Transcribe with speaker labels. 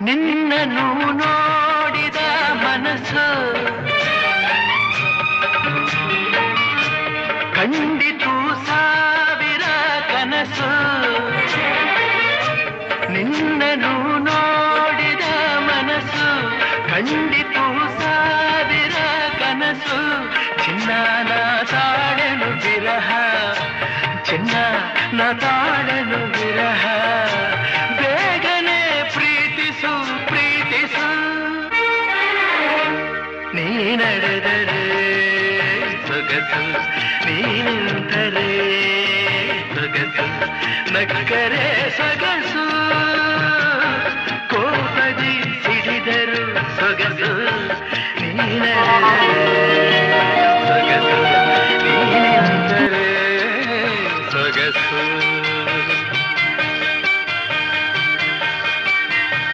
Speaker 1: ನಿನ್ನನ್ನು ನೋಡಿದ ಮನಸ್ಸು ಕಂಡಿತು ಸಾವಿರ ಕನಸು. ನಿನ್ನನ್ನು ನೋಡಿದ ಮನಸ್ಸು ಕಂಡಿತು ಸಾವಿರ ಕನಸು. ಚಿನ್ನ ತಾಳಲು ವಿರಹ, ಚಿನ್ನ ತಾಳಲು ವಿರಹ. ಬೇಗನೆ ಪ್ರೀತಿಸು ಪ್ರೀತಿಸು, ನೀ ನಡೆದರೆ ಸೊಗಸು, ನೀ ನಿಂತರೆ ಸೊಗಸು, ನಕ್ಕರೆ ಸೊಗಸು. ಕೋಪದಿ ಸಿಡಿದರು ಸೊಗಸು,